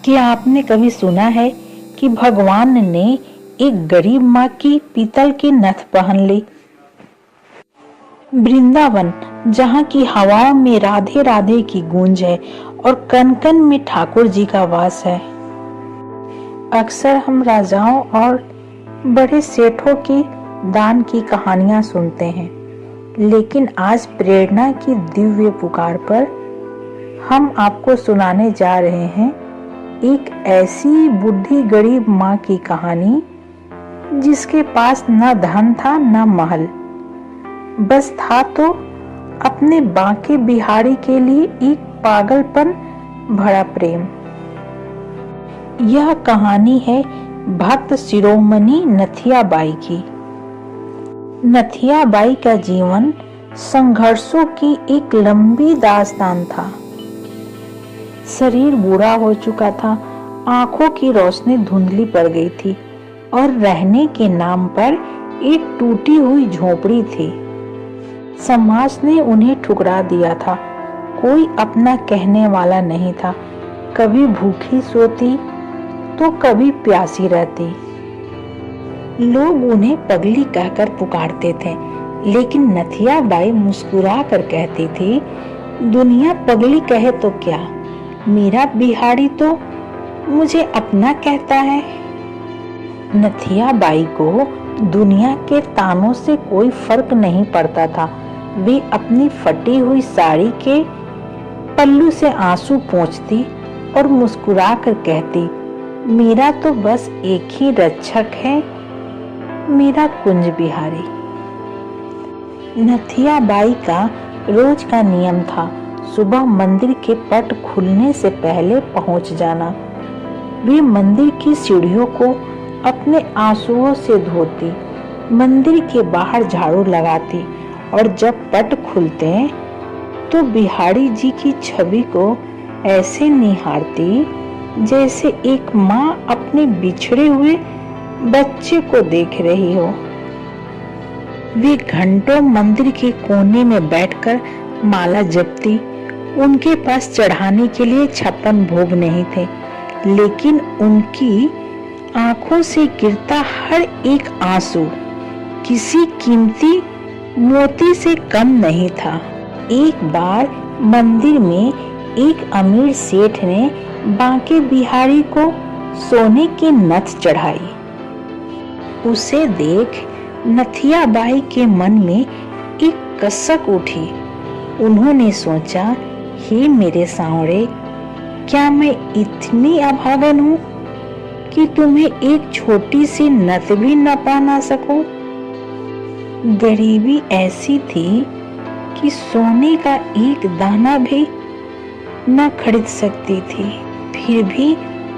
क्या आपने कभी सुना है कि भगवान ने एक गरीब माँ की पीतल की नथ पहन ली? वृंदावन, जहाँ की हवाओं में राधे राधे की गूंज है और कन कन में ठाकुर जी का वास है। अक्सर हम राजाओं और बड़े सेठों की दान की कहानियां सुनते हैं, लेकिन आज प्रेरणा की दिव्य पुकार पर हम आपको सुनाने जा रहे हैं एक ऐसी बूढ़ी गरीब माँ की कहानी जिसके पास न धन था न महल, बस था तो अपने बांके बिहारी के लिए एक पागलपन भरा प्रेम। यह कहानी है भक्त शिरोमणि नथिया बाई की। नथिया बाई का जीवन संघर्षों की एक लंबी दास्तान था। शरीर बूढ़ा हो चुका था, आंखों की रोशनी धुंधली पड़ गई थी और रहने के नाम पर एक टूटी हुई झोपड़ी थी। समाज ने उन्हें ठुकरा दिया था, कोई अपना कहने वाला नहीं था। कभी भूखी सोती तो कभी प्यासी रहती। लोग उन्हें पगली कहकर पुकारते थे, लेकिन नथिया बाई मुस्कुरा कर कहती थी, दुनिया पगली कहे तो क्या, मेरा बिहारी तो मुझे अपना कहता है। नथिया बाई को दुनिया के तानों से कोई फर्क नहीं पड़ता था। वे अपनी फटी हुई साड़ी के पल्लू से आंसू पोंछती और मुस्कुरा कर कहती, मेरा तो बस एक ही रक्षक है, मेरा कुंज बिहारी। नथिया बाई का रोज का नियम था सुबह मंदिर के पट खुलने से पहले पहुंच जाना। वे मंदिर की सीढ़ियों को अपने आंसुओं से धोती, मंदिर के बाहर झाड़ू लगाती और जब पट खुलते तो बिहारी जी की छवि को ऐसे निहारती जैसे एक माँ अपने बिछड़े हुए बच्चे को देख रही हो। वे घंटों मंदिर के कोने में बैठकर माला जपती। उनके पास चढ़ाने के लिए 56 भोग नहीं थे, लेकिन उनकी आंखों से गिरता हर एक आंसू किसी कीमती मोती से कम नहीं था। एक बार मंदिर में एक अमीर सेठ ने बांके बिहारी को सोने की नथ चढ़ाई। उसे देख नथिया बाई के मन में एक कसक उठी। उन्होंने सोचा, हे मेरे सांवरे, क्या मैं इतनी अभागन हूँ कि तुम्हें एक छोटी सी नथ भी न पहना सकूं? गरीबी ऐसी थी कि सोने का एक दाना भी न खरीद सकती थी। फिर भी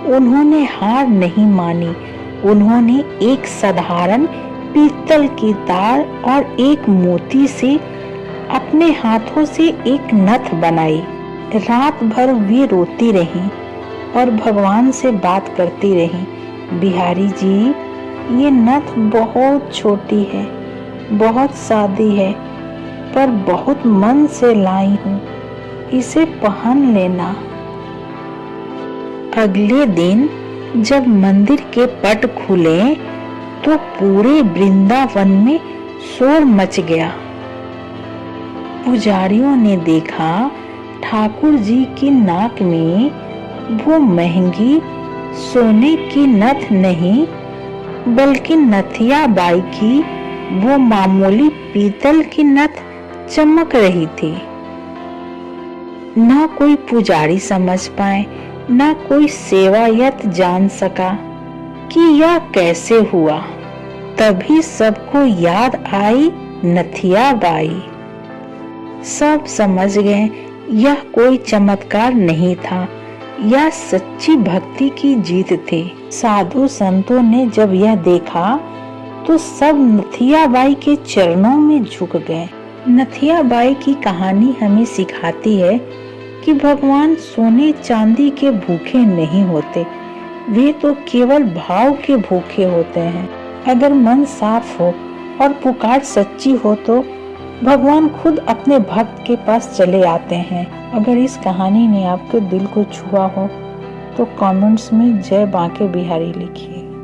उन्होंने हार नहीं मानी। उन्होंने एक साधारण पीतल की तार और एक मोती से अपने हाथों से एक नथ बनाई। रात भर वे रोती रहीं और भगवान से बात करती रहीं, बिहारी जी, ये नथ बहुत छोटी है, बहुत सादी है, पर बहुत मन से लाई हूँ, इसे पहन लेना। अगले दिन जब मंदिर के पट खुले तो पूरे वृंदावन में शोर मच गया। पुजारियों ने देखा ठाकुर जी की नाक में वो महंगी सोने की नथ नहीं, बल्कि नथिया बाई की वो मामूली पीतल की नथ चमक रही थी। न कोई पुजारी समझ पाए, न कोई सेवायत जान सका कि यह कैसे हुआ। तभी सबको याद आई नथिया बाई। सब समझ गए यह कोई चमत्कार नहीं था, यह सच्ची भक्ति की जीत थी। साधु संतों ने जब यह देखा तो सब नथिया बाई के चरणों में झुक गए। नथिया बाई की कहानी हमें सिखाती है कि भगवान सोने चांदी के भूखे नहीं होते, वे तो केवल भाव के भूखे होते हैं। अगर मन साफ हो और पुकार सच्ची हो तो भगवान खुद अपने भक्त के पास चले आते हैं। अगर इस कहानी ने आपके दिल को छुआ हो तो कमेंट्स में जय बांके बिहारी लिखिए।